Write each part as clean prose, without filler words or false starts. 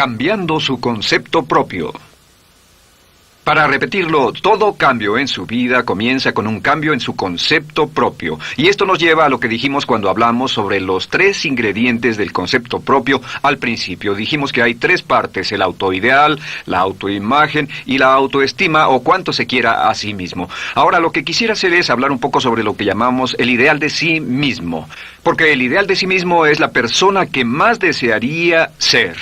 Cambiando su concepto propio. Para repetirlo, todo cambio en su vida comienza con un cambio en su concepto propio. Y esto nos lleva a lo que dijimos cuando hablamos sobre los 3 ingredientes del concepto propio al principio. Dijimos que hay 3 partes: el autoideal, la autoimagen y la autoestima, o cuánto se quiera a sí mismo. Ahora, lo que quisiera hacer es hablar un poco sobre lo que llamamos el ideal de sí mismo. Porque el ideal de sí mismo es la persona que más desearía ser.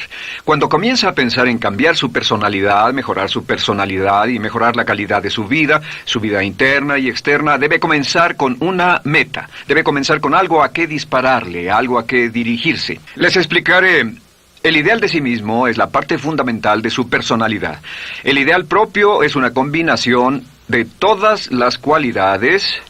Cuando comienza a pensar en cambiar su personalidad, mejorar su personalidad y mejorar la calidad de su vida interna y externa, debe comenzar con una meta. Debe comenzar con algo a qué dispararle, algo a qué dirigirse. Les explicaré. El ideal de sí mismo es la parte fundamental de su personalidad. El ideal propio es una combinación de todas las cualidades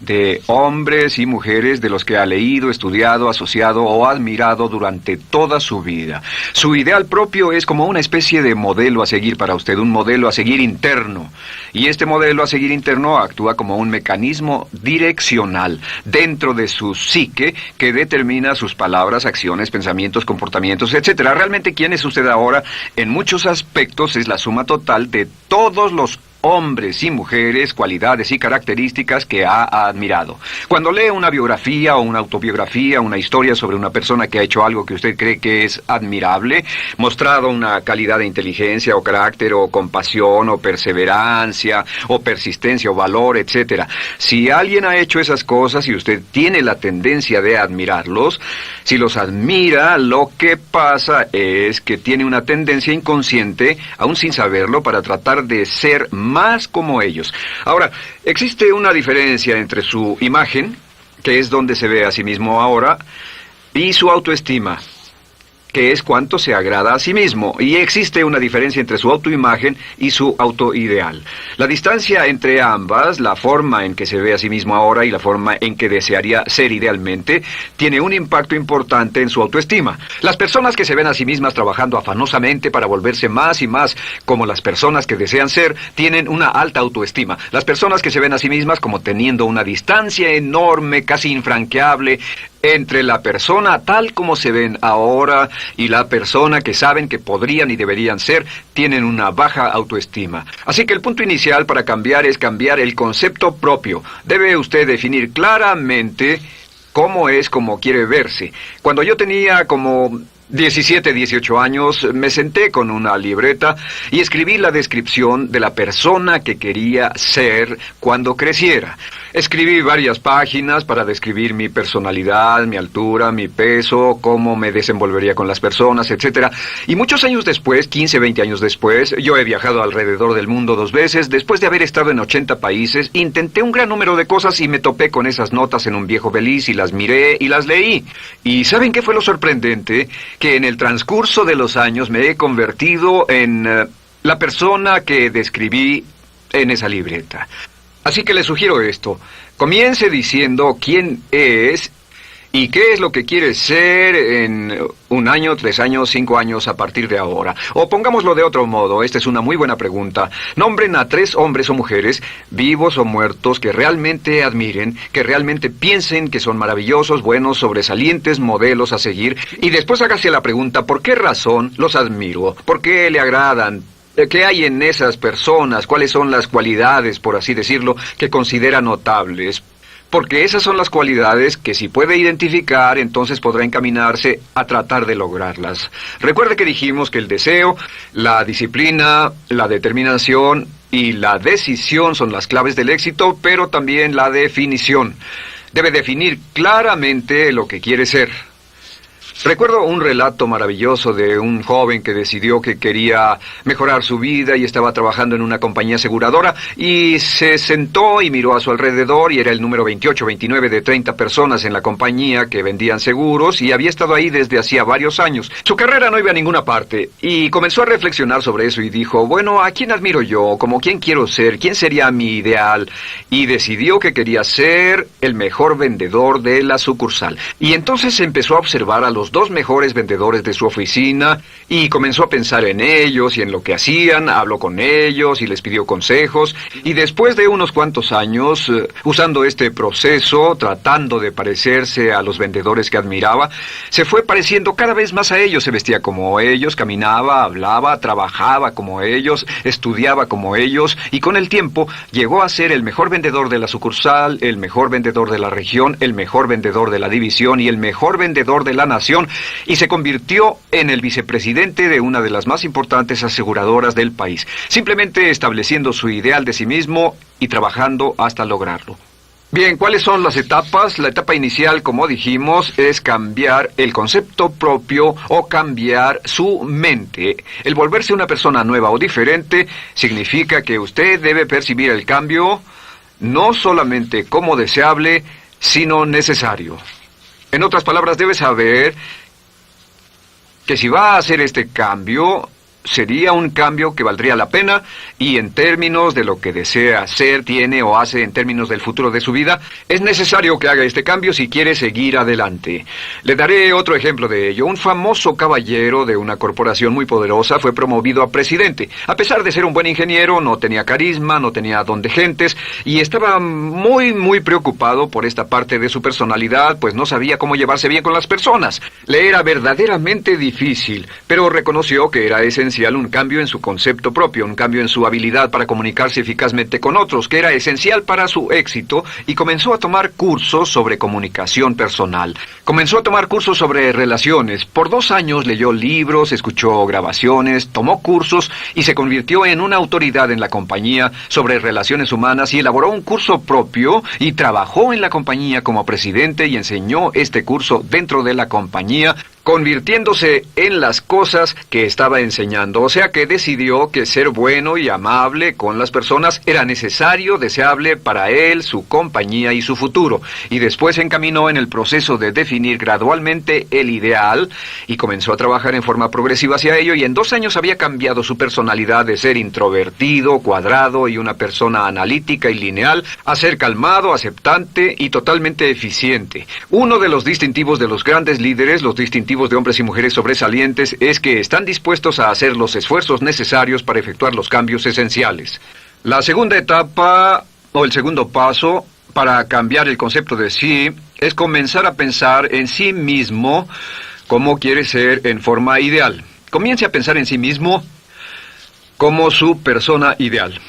de hombres y mujeres de los que ha leído, estudiado, asociado o admirado durante toda su vida. Su ideal propio es como una especie de modelo a seguir para usted, un modelo a seguir interno. Y este modelo a seguir interno actúa como un mecanismo direccional dentro de su psique que determina sus palabras, acciones, pensamientos, comportamientos, etc. Realmente, ¿quién es usted ahora? En muchos aspectos es la suma total de todos los hombres y mujeres, cualidades y características que ha admirado. Cuando lee una biografía o una autobiografía, una historia sobre una persona que ha hecho algo que usted cree que es admirable, mostrado una calidad de inteligencia o carácter o compasión o perseverancia o persistencia o valor, etc. Si alguien ha hecho esas cosas y usted tiene la tendencia de admirarlos, si los admira, lo que pasa es que tiene una tendencia inconsciente, aún sin saberlo, para tratar de ser más como ellos. Ahora, existe una diferencia entre su imagen, que es donde se ve a sí mismo ahora, y su autoestima, que es cuánto se agrada a sí mismo. Y existe una diferencia entre su autoimagen y su autoideal. La distancia entre ambas, la forma en que se ve a sí mismo ahora y la forma en que desearía ser idealmente, tiene un impacto importante en su autoestima. Las personas que se ven a sí mismas trabajando afanosamente para volverse más y más como las personas que desean ser, tienen una alta autoestima. Las personas que se ven a sí mismas como teniendo una distancia enorme, casi infranqueable, entre la persona tal como se ven ahora y la persona que saben que podrían y deberían ser, tienen una baja autoestima. Así que el punto inicial para cambiar es cambiar el concepto propio. Debe usted definir claramente cómo es como quiere verse. Cuando yo tenía como 17, 18 años, me senté con una libreta y escribí la descripción de la persona que quería ser cuando creciera. Escribí varias páginas para describir mi personalidad, mi altura, mi peso, cómo me desenvolvería con las personas, etc. Y muchos años después, 15, 20 años después, yo he viajado alrededor del mundo 2 veces. Después de haber estado en 80 países, intenté un gran número de cosas y me topé con esas notas en un viejo beliz y las miré y las leí. ¿Y saben qué fue lo sorprendente? Que en el transcurso de los años me he convertido en la persona que describí en esa libreta. Así que le sugiero esto. Comience diciendo quién es y qué es lo que quiere ser en 1 año, 3 años, 5 años a partir de ahora. O pongámoslo de otro modo, esta es una muy buena pregunta. Nombren a 3 hombres o mujeres, vivos o muertos, que realmente admiren, que realmente piensen que son maravillosos, buenos, sobresalientes, modelos a seguir. Y después hágase la pregunta, ¿por qué razón los admiro? ¿Por qué le agradan? ¿Qué hay en esas personas? ¿Cuáles son las cualidades, por así decirlo, que considera notables? Porque esas son las cualidades que si puede identificar, entonces podrá encaminarse a tratar de lograrlas. Recuerde que dijimos que el deseo, la disciplina, la determinación y la decisión son las claves del éxito, pero también la definición. Debe definir claramente lo que quiere ser. Recuerdo un relato maravilloso de un joven que decidió que quería mejorar su vida y estaba trabajando en una compañía aseguradora y se sentó y miró a su alrededor y era el número 28, 29 de 30 personas en la compañía que vendían seguros y había estado ahí desde hacía varios años. Su carrera no iba a ninguna parte y comenzó a reflexionar sobre eso y dijo, bueno, ¿a quién admiro yo? ¿Cómo quién quiero ser? ¿Quién sería mi ideal? Y decidió que quería ser el mejor vendedor de la sucursal. Y entonces empezó a observar a los los 2 mejores vendedores de su oficina y comenzó a pensar en ellos y en lo que hacían, habló con ellos y les pidió consejos. Y después de unos cuantos años, usando este proceso, tratando de parecerse a los vendedores que admiraba, se fue pareciendo cada vez más a ellos. Se vestía como ellos, caminaba, hablaba, trabajaba como ellos, estudiaba como ellos, y con el tiempo llegó a ser el mejor vendedor de la sucursal, el mejor vendedor de la región, el mejor vendedor de la división y el mejor vendedor de la nación, y se convirtió en el vicepresidente de una de las más importantes aseguradoras del país, simplemente estableciendo su ideal de sí mismo y trabajando hasta lograrlo. Bien, ¿cuáles son las etapas? La etapa inicial, como dijimos, es cambiar el concepto propio o cambiar su mente. El volverse una persona nueva o diferente significa que usted debe percibir el cambio no solamente como deseable, sino necesario. En otras palabras, debe saber que si va a hacer este cambio, sería un cambio que valdría la pena, y en términos de lo que desea hacer, tiene o hace en términos del futuro de su vida, es necesario que haga este cambio si quiere seguir adelante. Le daré otro ejemplo de ello. Un famoso caballero de una corporación muy poderosa fue promovido a presidente. A pesar de ser un buen ingeniero, no tenía carisma, no tenía don de gentes, y estaba muy preocupado por esta parte de su personalidad, pues no sabía cómo llevarse bien con las personas. Le era verdaderamente difícil, pero reconoció que era esencial un cambio en su concepto propio, un cambio en su habilidad para comunicarse eficazmente con otros, que era esencial para su éxito, y comenzó a tomar cursos sobre comunicación personal. Comenzó a tomar cursos sobre relaciones. Por 2 años leyó libros, escuchó grabaciones, tomó cursos y se convirtió en una autoridad en la compañía sobre relaciones humanas, y elaboró un curso propio y trabajó en la compañía como presidente y enseñó este curso dentro de la compañía, convirtiéndose en las cosas que estaba enseñando. O sea que decidió que ser bueno y amable con las personas era necesario, deseable para él, su compañía y su futuro. Y después se encaminó en el proceso de definir gradualmente el ideal y comenzó a trabajar en forma progresiva hacia ello, y en 2 años había cambiado su personalidad de ser introvertido, cuadrado y una persona analítica y lineal a ser calmado, aceptante y totalmente eficiente. Uno de los distintivos de los grandes líderes, los distintivos de hombres y mujeres sobresalientes, es que están dispuestos a hacer los esfuerzos necesarios para efectuar los cambios esenciales. La segunda etapa, o el segundo paso, para cambiar el concepto de sí, es comenzar a pensar en sí mismo como quiere ser en forma ideal. Comience a pensar en sí mismo como su persona ideal.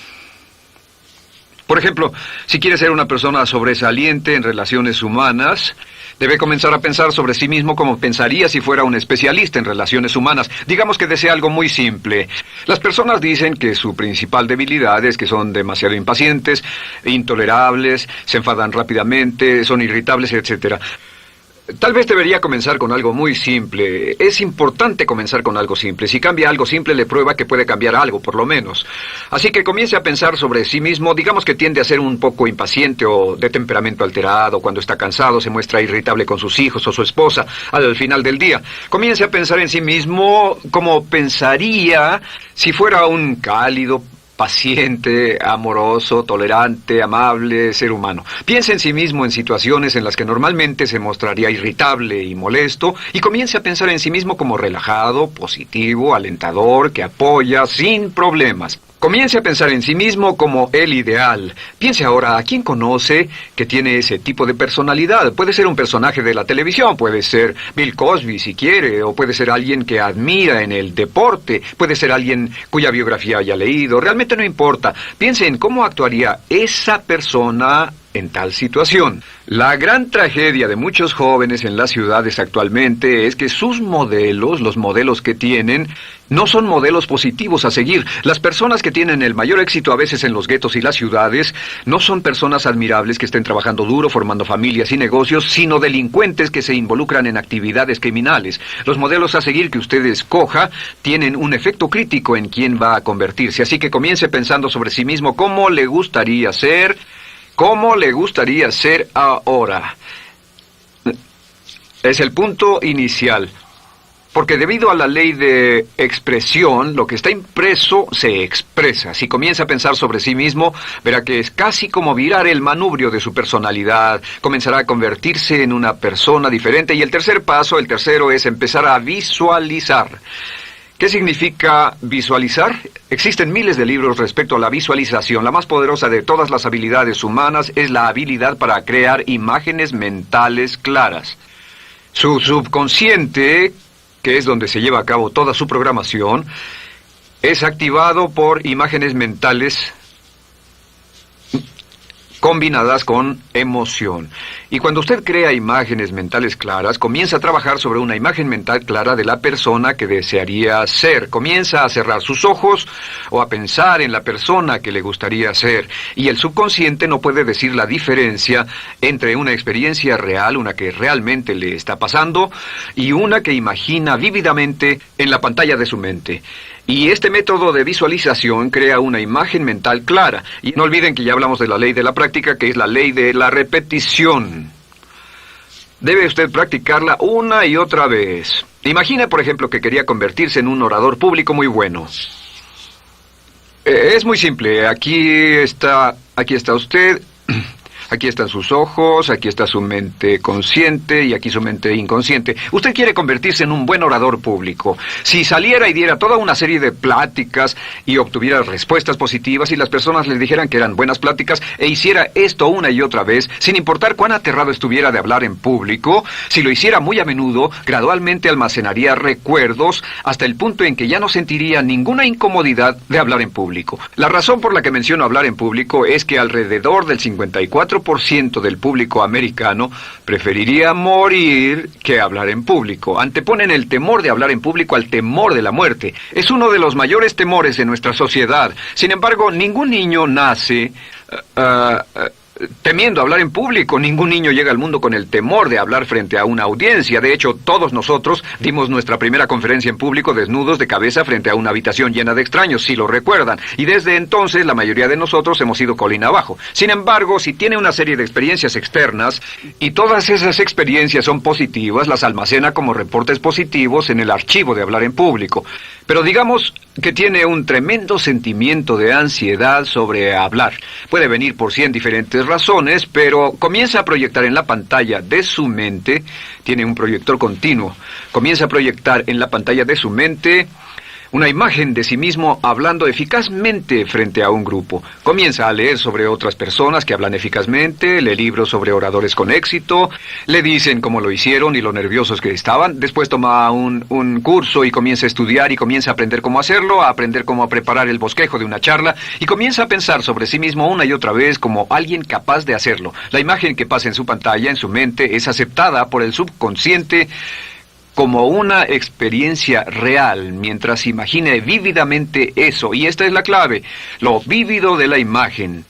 Por ejemplo, si quiere ser una persona sobresaliente en relaciones humanas, debe comenzar a pensar sobre sí mismo como pensaría si fuera un especialista en relaciones humanas. Digamos que desea algo muy simple. Las personas dicen que su principal debilidad es que son demasiado impacientes, intolerables, se enfadan rápidamente, son irritables, etc. Tal vez debería comenzar con algo muy simple. Es importante comenzar con algo simple. Si cambia algo simple, le prueba que puede cambiar algo, por lo menos. Así que comience a pensar sobre sí mismo. Digamos que tiende a ser un poco impaciente o de temperamento alterado. Cuando está cansado, se muestra irritable con sus hijos o su esposa al final del día. Comience a pensar en sí mismo como pensaría si fuera un cálido, paciente, amoroso, tolerante, amable ser humano. Piense en sí mismo en situaciones en las que normalmente se mostraría irritable y molesto, y comience a pensar en sí mismo como relajado, positivo, alentador, que apoya sin problemas. Comience a pensar en sí mismo como el ideal. Piense ahora, ¿a quién conoce que tiene ese tipo de personalidad? Puede ser un personaje de la televisión, puede ser Bill Cosby si quiere, o puede ser alguien que admira en el deporte, puede ser alguien cuya biografía haya leído. Realmente no importa. Piense en cómo actuaría esa persona en tal situación. La gran tragedia de muchos jóvenes en las ciudades actualmente es que sus modelos, los modelos que tienen, no son modelos positivos a seguir. Las personas que tienen el mayor éxito a veces en los guetos y las ciudades no son personas admirables que estén trabajando duro, formando familias y negocios, sino delincuentes que se involucran en actividades criminales. Los modelos a seguir que usted escoja tienen un efecto crítico en quién va a convertirse. Así que comience pensando sobre sí mismo cómo le gustaría ser. ¿Cómo le gustaría ser ahora? Es el punto inicial. Porque debido a la ley de expresión, lo que está impreso se expresa. Si comienza a pensar sobre sí mismo, verá que es casi como virar el manubrio de su personalidad. Comenzará a convertirse en una persona diferente. Y el tercer paso, el tercero, es empezar a visualizar. ¿Qué significa visualizar? Existen miles de libros respecto a la visualización. La más poderosa de todas las habilidades humanas es la habilidad para crear imágenes mentales claras. Su subconsciente, que es donde se lleva a cabo toda su programación, es activado por imágenes mentales combinadas con emoción. Y cuando usted crea imágenes mentales claras, comienza a trabajar sobre una imagen mental clara de la persona que desearía ser. Comienza a cerrar sus ojos o a pensar en la persona que le gustaría ser. Y el subconsciente no puede decir la diferencia entre una experiencia real, una que realmente le está pasando, y una que imagina vívidamente en la pantalla de su mente. Y este método de visualización crea una imagen mental clara. Y no olviden que ya hablamos de la ley de la práctica, que es la ley de la repetición. Debe usted practicarla una y otra vez. Imagine, por ejemplo, que quería convertirse en un orador público muy bueno. Es muy simple. Aquí está usted. Aquí están sus ojos, aquí está su mente consciente y aquí su mente inconsciente. Usted quiere convertirse en un buen orador público. Si saliera y diera toda una serie de pláticas y obtuviera respuestas positivas y las personas le dijeran que eran buenas pláticas e hiciera esto una y otra vez, sin importar cuán aterrado estuviera de hablar en público, si lo hiciera muy a menudo, gradualmente almacenaría recuerdos hasta el punto en que ya no sentiría ninguna incomodidad de hablar en público. La razón por la que menciono hablar en público es que alrededor del 54% del público americano preferiría morir que hablar en público. Anteponen el temor de hablar en público al temor de la muerte. Es uno de los mayores temores de nuestra sociedad. Sin embargo, ningún niño nace temiendo hablar en público. Ningún niño llega al mundo con el temor de hablar frente a una audiencia. De hecho, todos nosotros dimos nuestra primera conferencia en público desnudos de cabeza frente a una habitación llena de extraños, si lo recuerdan. Y desde entonces, la mayoría de nosotros hemos ido colina abajo. Sin embargo, si tiene una serie de experiencias externas, y todas esas experiencias son positivas, las almacena como reportes positivos en el archivo de hablar en público. Pero digamos que tiene un tremendo sentimiento de ansiedad sobre hablar. Puede venir por 100 diferentes razones, pero comienza a proyectar en la pantalla de su mente, tiene un proyector continuo, comienza a proyectar en la pantalla de su mente una imagen de sí mismo hablando eficazmente frente a un grupo. Comienza a leer sobre otras personas que hablan eficazmente, lee libros sobre oradores con éxito, le dicen cómo lo hicieron y lo nerviosos que estaban. Después toma un curso y comienza a estudiar y comienza a aprender cómo hacerlo, a aprender cómo preparar el bosquejo de una charla y comienza a pensar sobre sí mismo una y otra vez como alguien capaz de hacerlo. La imagen que pasa en su pantalla, en su mente, es aceptada por el subconsciente como una experiencia real, mientras imagine vívidamente eso. Y esta es la clave, lo vívido de la imagen.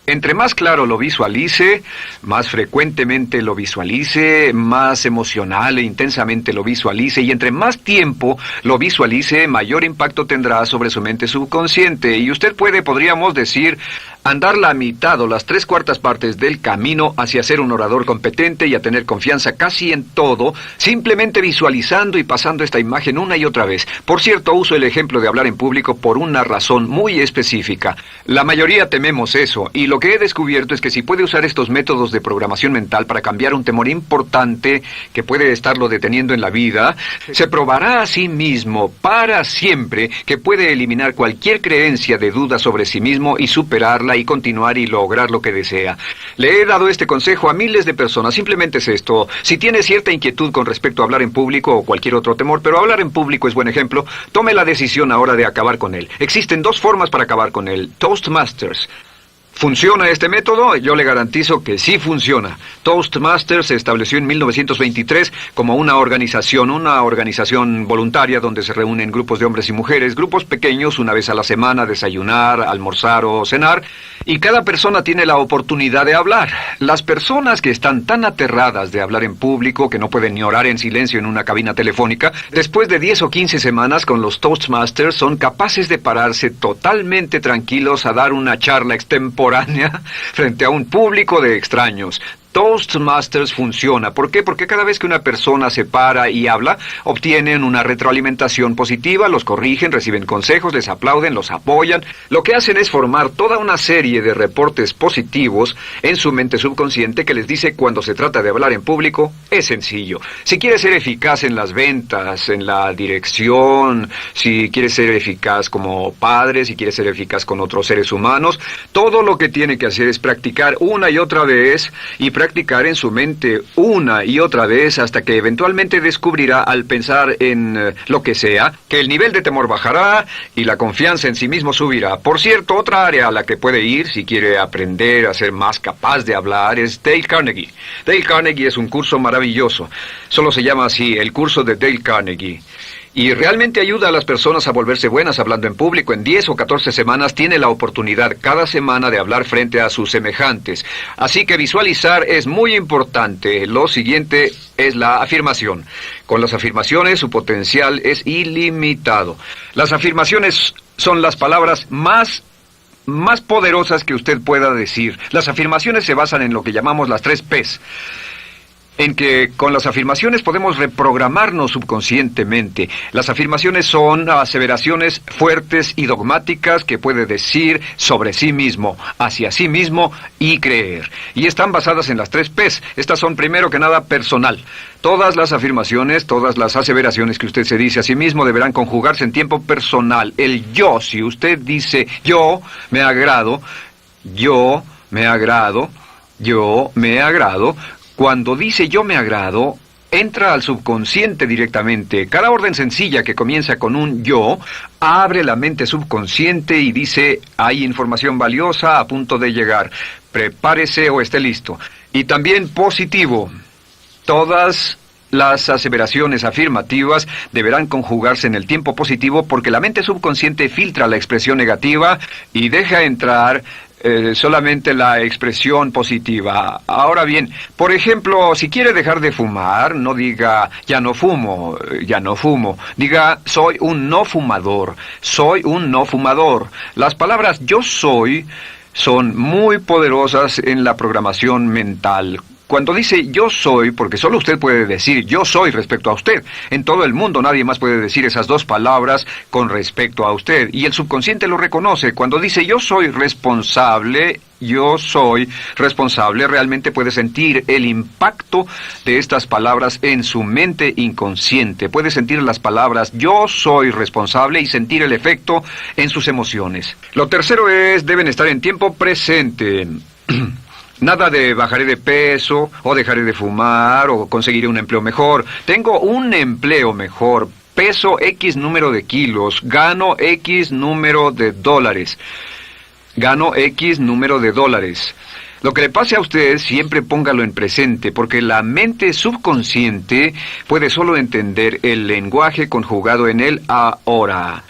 Entre más claro lo visualice, más frecuentemente lo visualice, más emocional e intensamente lo visualice, y entre más tiempo lo visualice, mayor impacto tendrá sobre su mente subconsciente. Y usted podríamos decir, andar la mitad o las 3/4 partes del camino hacia ser un orador competente y a tener confianza casi en todo, simplemente visualizando y pasando esta imagen una y otra vez. Por cierto, uso el ejemplo de hablar en público por una razón muy específica. La mayoría tememos eso, y lo que he descubierto es que si puede usar estos métodos de programación mental para cambiar un temor importante que puede estarlo deteniendo en la vida, se probará a sí mismo para siempre que puede eliminar cualquier creencia de duda sobre sí mismo y superarla y continuar y lograr lo que desea. Le he dado este consejo a miles de personas. Simplemente es esto: si tiene cierta inquietud con respecto a hablar en público o cualquier otro temor, pero hablar en público es buen ejemplo, tome la decisión ahora de acabar con él. Existen 2 formas para acabar con él. Toastmasters. ¿Funciona este método? Yo le garantizo que sí funciona. Toastmasters se estableció en 1923 como una organización voluntaria donde se reúnen grupos de hombres y mujeres, grupos pequeños, una vez a la semana, desayunar, almorzar o cenar, y cada persona tiene la oportunidad de hablar. Las personas que están tan aterradas de hablar en público que no pueden ni orar en silencio en una cabina telefónica, después de 10 o 15 semanas con los Toastmasters son capaces de pararse totalmente tranquilos a dar una charla extemporánea frente a un público de extraños. Toastmasters funciona. ¿Por qué? Porque cada vez que una persona se para y habla, obtienen una retroalimentación positiva, los corrigen, reciben consejos, les aplauden, los apoyan. Lo que hacen es formar toda una serie de reportes positivos en su mente subconsciente que les dice cuando se trata de hablar en público, es sencillo. Si quieres ser eficaz en las ventas, en la dirección, si quieres ser eficaz como padre, si quieres ser eficaz con otros seres humanos, todo lo que tiene que hacer es practicar una y otra vez y practicar en su mente una y otra vez hasta que eventualmente descubrirá al pensar en lo que sea, que el nivel de temor bajará y la confianza en sí mismo subirá. Por cierto, otra área a la que puede ir si quiere aprender a ser más capaz de hablar es Dale Carnegie. Dale Carnegie es un curso maravilloso. Solo se llama así, el curso de Dale Carnegie. Y realmente ayuda a las personas a volverse buenas hablando en público. En 10 o 14 semanas tiene la oportunidad cada semana de hablar frente a sus semejantes. Así que visualizar es muy importante. Lo siguiente es la afirmación. Con las afirmaciones su potencial es ilimitado. Las afirmaciones son las palabras más poderosas que usted pueda decir. Las afirmaciones se basan en lo que llamamos las 3 Ps. En que con las afirmaciones podemos reprogramarnos subconscientemente. Las afirmaciones son aseveraciones fuertes y dogmáticas que puede decir sobre sí mismo, hacia sí mismo y creer. Y están basadas en las 3 Ps. Estas son primero que nada personal. Todas las afirmaciones, todas las aseveraciones que usted se dice a sí mismo deberán conjugarse en tiempo personal. El yo, si usted dice yo me agrado, yo me agrado, yo me agrado. Cuando dice yo me agrado, entra al subconsciente directamente. Cada orden sencilla que comienza con un yo, abre la mente subconsciente y dice, hay información valiosa a punto de llegar. Prepárese o esté listo. Y también positivo. Todas las aseveraciones afirmativas deberán conjugarse en el tiempo positivo porque la mente subconsciente filtra la expresión negativa y deja entrar solamente la expresión positiva. Ahora bien, por ejemplo, si quiere dejar de fumar, no diga ya no fumo, ya no fumo. Diga soy un no fumador, soy un no fumador. Las palabras yo soy son muy poderosas en la programación mental. Cuando dice yo soy, porque solo usted puede decir yo soy respecto a usted. En todo el mundo nadie más puede decir esas 2 palabras con respecto a usted. Y el subconsciente lo reconoce. Cuando dice yo soy responsable, realmente puede sentir el impacto de estas palabras en su mente inconsciente. Puede sentir las palabras yo soy responsable y sentir el efecto en sus emociones. Lo tercero es, deben estar en tiempo presente. Nada de bajaré de peso, o dejaré de fumar, o conseguiré un empleo mejor. Tengo un empleo mejor, peso X número de kilos, gano X número de dólares. Gano X número de dólares. Lo que le pase a usted, siempre póngalo en presente, porque la mente subconsciente puede solo entender el lenguaje conjugado en el ahora.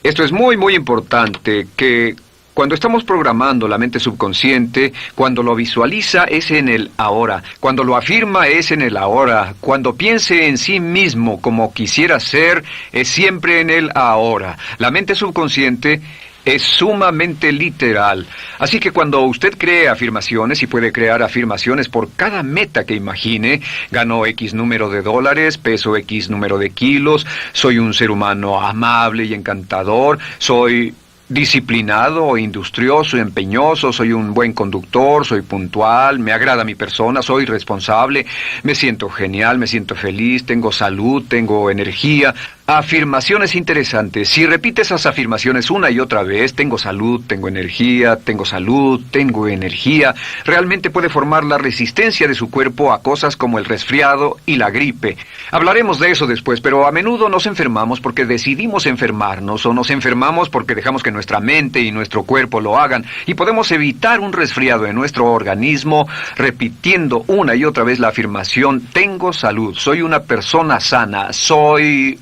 Esto es muy, muy importante, que cuando estamos programando la mente subconsciente, cuando lo visualiza es en el ahora, cuando lo afirma es en el ahora, cuando piense en sí mismo como quisiera ser, es siempre en el ahora. La mente subconsciente es sumamente literal. Así que cuando usted cree afirmaciones, y puede crear afirmaciones por cada meta que imagine, gano X número de dólares, peso X número de kilos, soy un ser humano amable y encantador, soy disciplinado, industrioso, empeñoso, soy un buen conductor, soy puntual, me agrada mi persona, soy responsable, me siento genial, me siento feliz, tengo salud, tengo energía. Afirmaciones interesantes. Si repite esas afirmaciones una y otra vez, tengo salud, tengo energía, tengo salud, tengo energía, realmente puede formar la resistencia de su cuerpo a cosas como el resfriado y la gripe. Hablaremos de eso después, pero a menudo nos enfermamos porque decidimos enfermarnos, o nos enfermamos porque dejamos que nuestra mente y nuestro cuerpo lo hagan, y podemos evitar un resfriado en nuestro organismo repitiendo una y otra vez la afirmación, tengo salud, soy una persona sana, soy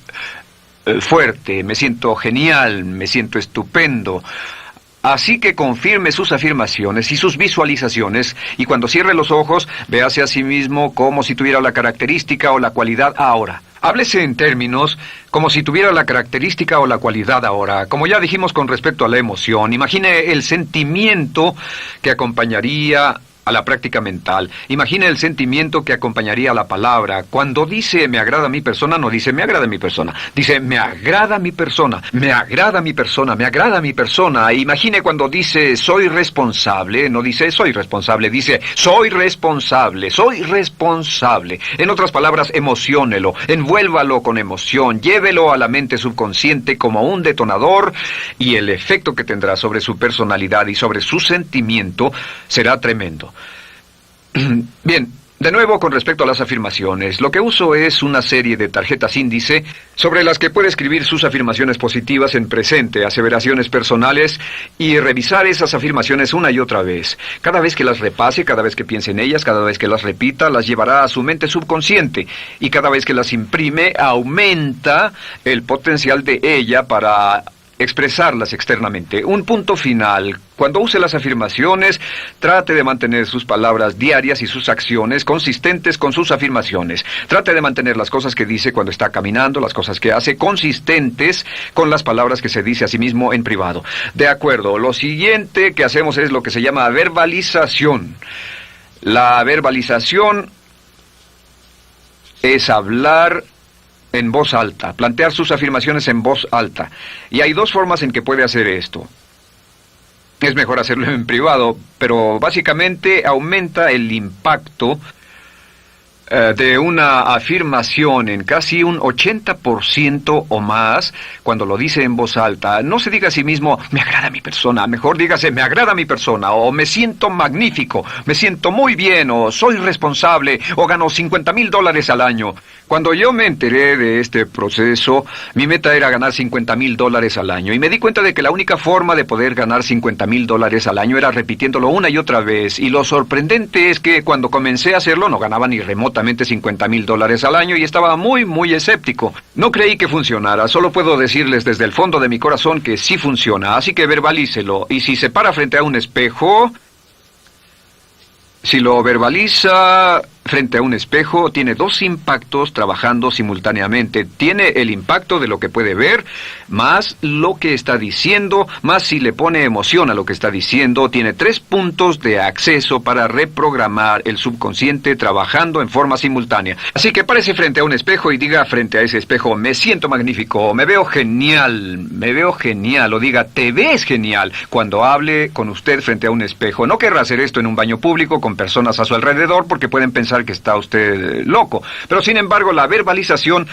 fuerte, me siento genial, me siento estupendo. Así que confirme sus afirmaciones y sus visualizaciones, y cuando cierre los ojos, véase a sí mismo como si tuviera la característica o la cualidad ahora. Háblese en términos como si tuviera la característica o la cualidad ahora. Como ya dijimos con respecto a la emoción, imagine el sentimiento que acompañaría a la práctica mental. Imagine el sentimiento que acompañaría a la palabra. Cuando dice me agrada mi persona, no dice me agrada mi persona. Dice me agrada mi persona, me agrada mi persona, me agrada mi persona. Imagine cuando dice soy responsable, no dice soy responsable, dice soy responsable, soy responsable. En otras palabras, emociónelo, envuélvalo con emoción, llévelo a la mente subconsciente como un detonador y el efecto que tendrá sobre su personalidad y sobre su sentimiento será tremendo. Bien, de nuevo con respecto a las afirmaciones, lo que uso es una serie de tarjetas índice sobre las que puede escribir sus afirmaciones positivas en presente, aseveraciones personales y revisar esas afirmaciones una y otra vez. Cada vez que las repase, cada vez que piense en ellas, cada vez que las repita, las llevará a su mente subconsciente y cada vez que las imprime, aumenta el potencial de ella para expresarlas externamente. Un punto final. Cuando use las afirmaciones, trate de mantener sus palabras diarias y sus acciones consistentes con sus afirmaciones. Trate de mantener las cosas que dice cuando está caminando, las cosas que hace, consistentes con las palabras que se dice a sí mismo en privado. De acuerdo, lo siguiente que hacemos es lo que se llama verbalización. La verbalización es hablar en voz alta, plantear sus afirmaciones en voz alta. Y hay dos formas en que puede hacer esto. Es mejor hacerlo en privado, pero básicamente aumenta el impacto de una afirmación en casi un 80% o más cuando lo dice en voz alta. No se diga a sí mismo, me agrada mi persona, mejor dígase, me agrada mi persona, o me siento magnífico, me siento muy bien, o soy responsable, o gano $50,000 al año. Cuando yo me enteré de este proceso, mi meta era ganar $50,000 al año, y me di cuenta de que la única forma de poder ganar $50,000 al año era repitiéndolo una y otra vez, y lo sorprendente es que cuando comencé a hacerlo no ganaba ni remotamente $50,000 al año y estaba muy escéptico. No creí que funcionara, solo puedo decirles desde el fondo de mi corazón que sí funciona, así que verbalícelo, y si se para frente a un espejo, si lo verbaliza frente a un espejo, tiene dos impactos trabajando simultáneamente. Tiene el impacto de lo que puede ver, más lo que está diciendo, más si le pone emoción a lo que está diciendo. Tiene 3 puntos de acceso para reprogramar el subconsciente trabajando en forma simultánea. Así que párese frente a un espejo y diga frente a ese espejo, me siento magnífico, me veo genial, o diga, te ves genial, cuando hable con usted frente a un espejo. No querrá hacer esto en un baño público con personas a su alrededor porque pueden pensar que está usted loco. Pero sin embargo, la verbalización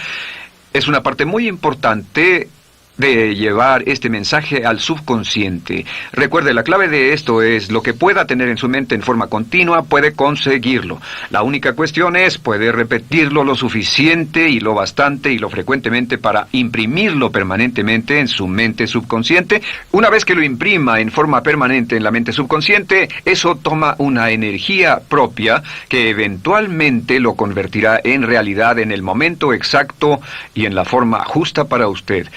es una parte muy importante de llevar este mensaje al subconsciente. Recuerde, la clave de esto es lo que pueda tener en su mente en forma continua, puede conseguirlo. La única cuestión es, puede repetirlo lo suficiente y lo bastante y lo frecuentemente para imprimirlo permanentemente en su mente subconsciente. Una vez que lo imprima en forma permanente en la mente subconsciente, eso toma una energía propia que eventualmente lo convertirá en realidad en el momento exacto y en la forma justa para usted.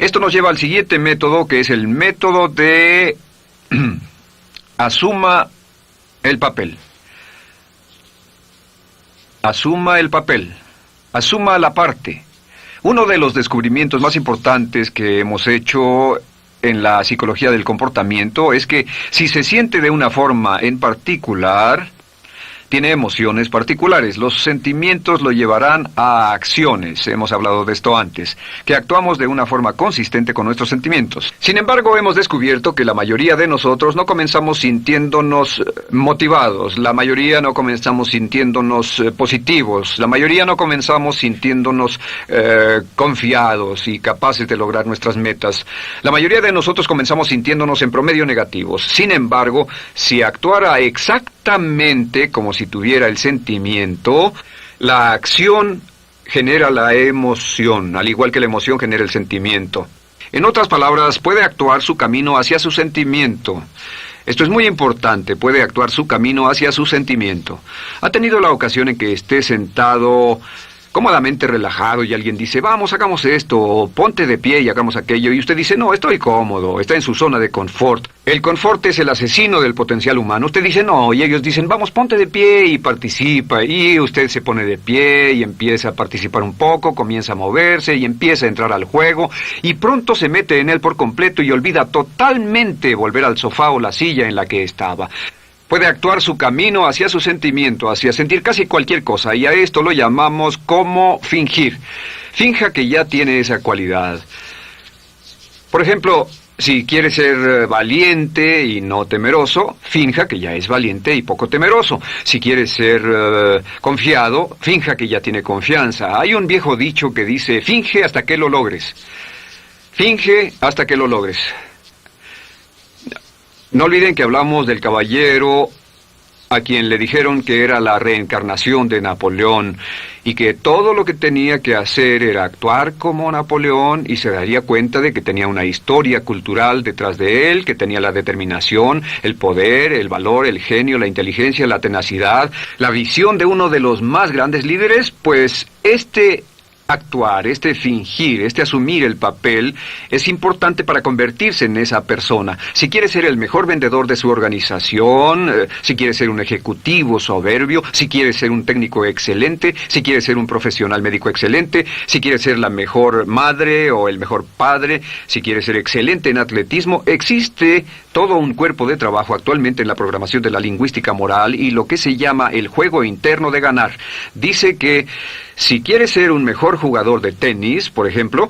Esto nos lleva al siguiente método, que es el método de asuma el papel. Asuma el papel. Asuma la parte. Uno de los descubrimientos más importantes que hemos hecho en la psicología del comportamiento es que si se siente de una forma en particular, tiene emociones particulares. Los sentimientos lo llevarán a acciones, hemos hablado de esto antes, que actuamos de una forma consistente con nuestros sentimientos. Sin embargo, hemos descubierto que la mayoría de nosotros no comenzamos sintiéndonos motivados, la mayoría no comenzamos sintiéndonos positivos, la mayoría no comenzamos sintiéndonos confiados y capaces de lograr nuestras metas. La mayoría de nosotros comenzamos sintiéndonos en promedio negativos. Sin embargo, si actuara exactamente como si tuviera el sentimiento, la acción genera la emoción, al igual que la emoción genera el sentimiento. En otras palabras, puede actuar su camino hacia su sentimiento. Esto es muy importante, puede actuar su camino hacia su sentimiento. ¿Ha tenido la ocasión en que esté sentado cómodamente relajado y alguien dice, vamos, hagamos esto, o ponte de pie y hagamos aquello, y usted dice, no, estoy cómodo, está en su zona de confort? El confort es el asesino del potencial humano. Usted dice, no, y ellos dicen, vamos, ponte de pie y participa, y usted se pone de pie y empieza a participar un poco, comienza a moverse y empieza a entrar al juego, y pronto se mete en él por completo y olvida totalmente volver al sofá o la silla en la que estaba. Puede actuar su camino hacia su sentimiento, hacia sentir casi cualquier cosa, y a esto lo llamamos como fingir. Finja que ya tiene esa cualidad. Por ejemplo, si quiere ser valiente y no temeroso, finja que ya es valiente y poco temeroso. Si quiere ser confiado, finja que ya tiene confianza. Hay un viejo dicho que dice, finge hasta que lo logres. Finge hasta que lo logres. No olviden que hablamos del caballero a quien le dijeron que era la reencarnación de Napoleón y que todo lo que tenía que hacer era actuar como Napoleón y se daría cuenta de que tenía una historia cultural detrás de él, que tenía la determinación, el poder, el valor, el genio, la inteligencia, la tenacidad, la visión de uno de los más grandes líderes. Pues actuar, fingir, asumir el papel es importante para convertirse en esa persona. Si quiere ser el mejor vendedor de su organización, si quiere ser un ejecutivo soberbio, si quiere ser un técnico excelente, si quiere ser un profesional médico excelente, si quiere ser la mejor madre o el mejor padre, si quiere ser excelente en atletismo, existe todo un cuerpo de trabajo actualmente en la programación de la lingüística moral y lo que se llama el juego interno de ganar. Dice que si quiere ser un mejor jugador de tenis, por ejemplo,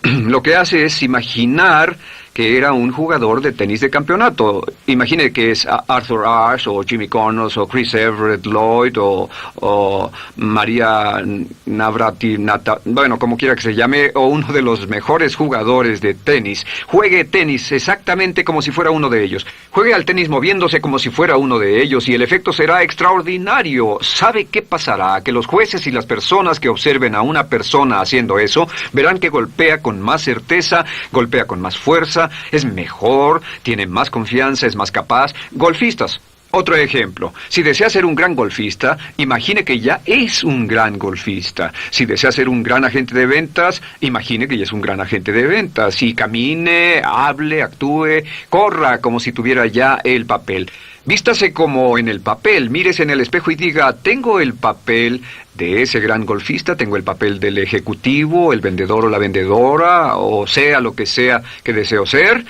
lo que hace es imaginar que era un jugador de tenis de campeonato. Imagine que es Arthur Ashe, o Jimmy Connors, o Chris Everett Lloyd, o María Navratilova, bueno, como quiera que se llame, o uno de los mejores jugadores de tenis. Juegue tenis exactamente como si fuera uno de ellos. Juegue al tenis moviéndose como si fuera uno de ellos y el efecto será extraordinario. ¿Sabe qué pasará? Que los jueces y las personas que observen a una persona haciendo eso verán que golpea con más certeza, golpea con más fuerza, es mejor, tiene más confianza, es más capaz. Golfistas. Otro ejemplo. Si desea ser un gran golfista, imagine que ya es un gran golfista. Si desea ser un gran agente de ventas, imagine que ya es un gran agente de ventas. Y camine, hable, actúe, corra como si tuviera ya el papel. Vístase como en el papel, mírese en el espejo y diga, tengo el papel de ese gran golfista, tengo el papel del ejecutivo, el vendedor o la vendedora, o sea lo que sea que deseo ser.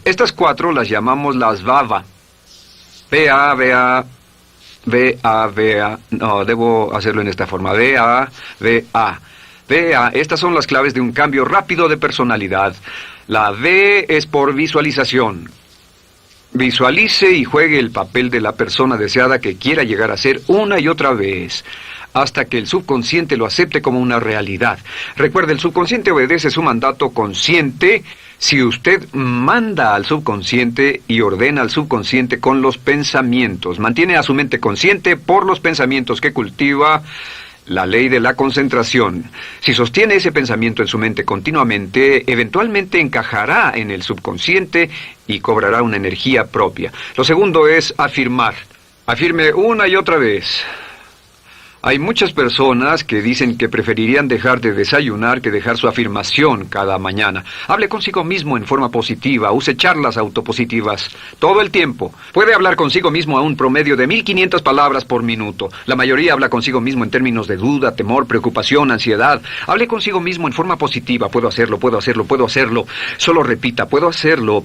Estas 4 las llamamos las VAVA. V-A, no, debo hacerlo en esta forma, V-A. Estas son las claves de un cambio rápido de personalidad. La V es por visualización. Visualice y juegue el papel de la persona deseada que quiera llegar a ser una y otra vez, hasta que el subconsciente lo acepte como una realidad. Recuerde, el subconsciente obedece su mandato consciente si usted manda al subconsciente y ordena al subconsciente con los pensamientos. Mantiene a su mente consciente por los pensamientos que cultiva. La ley de la concentración. Si sostiene ese pensamiento en su mente continuamente, eventualmente encajará en el subconsciente y cobrará una energía propia. Lo segundo es afirmar. Afirme una y otra vez. Hay muchas personas que dicen que preferirían dejar de desayunar que dejar su afirmación cada mañana. Hable consigo mismo en forma positiva, use charlas autopositivas todo el tiempo. Puede hablar consigo mismo a un promedio de 1500 palabras por minuto. La mayoría habla consigo mismo en términos de duda, temor, preocupación, ansiedad. Hable consigo mismo en forma positiva. Puedo hacerlo, puedo hacerlo, puedo hacerlo. Solo repita, puedo hacerlo,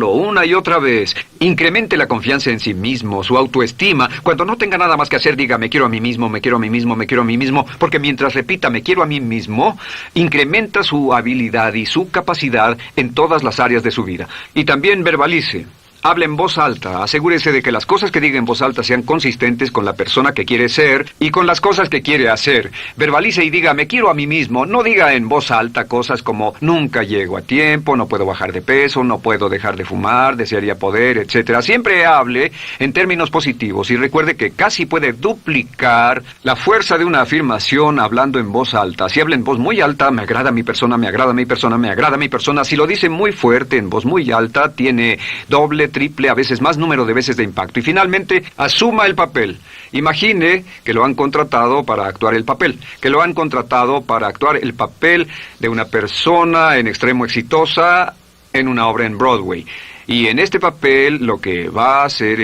una y otra vez. Incremente la confianza en sí mismo, su autoestima. Cuando no tenga nada más que hacer, diga, me quiero a mí mismo, me quiero a mí mismo, me quiero a mí mismo, porque mientras repita, me quiero a mí mismo, incrementa su habilidad y su capacidad en todas las áreas de su vida. Y también verbalice. Hable en voz alta, asegúrese de que las cosas que diga en voz alta sean consistentes con la persona que quiere ser y con las cosas que quiere hacer. Verbalice y diga, me quiero a mí mismo. No diga en voz alta cosas como, nunca llego a tiempo, no puedo bajar de peso, no puedo dejar de fumar, desearía poder, etc. Siempre hable en términos positivos y recuerde que casi puede duplicar la fuerza de una afirmación hablando en voz alta. Si habla en voz muy alta, me agrada mi persona, me agrada mi persona, me agrada mi persona. Si lo dice muy fuerte, en voz muy alta, tiene doble, triple, a veces más número de veces de impacto. Y finalmente, asuma el papel. Imagine que lo han contratado para actuar el papel, que lo han contratado para actuar el papel de una persona en extremo exitosa en una obra en Broadway. Y en este papel lo que va a hacer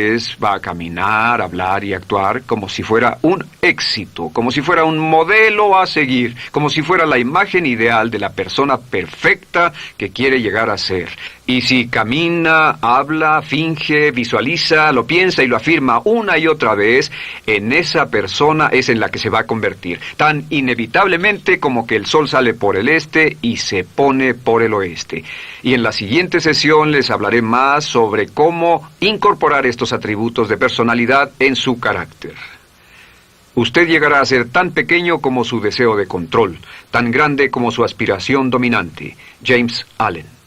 va a caminar, hablar y actuar como si fuera un éxito, como si fuera un modelo a seguir, como si fuera la imagen ideal de la persona perfecta que quiere llegar a ser. Y si camina, habla, finge, visualiza, lo piensa y lo afirma una y otra vez, en esa persona es en la que se va a convertir, tan inevitablemente como que el sol sale por el este y se pone por el oeste. Y en la siguiente sesión les hablaré más sobre cómo incorporar estos atributos de personalidad en su carácter. Usted llegará a ser tan pequeño como su deseo de control, tan grande como su aspiración dominante. James Allen.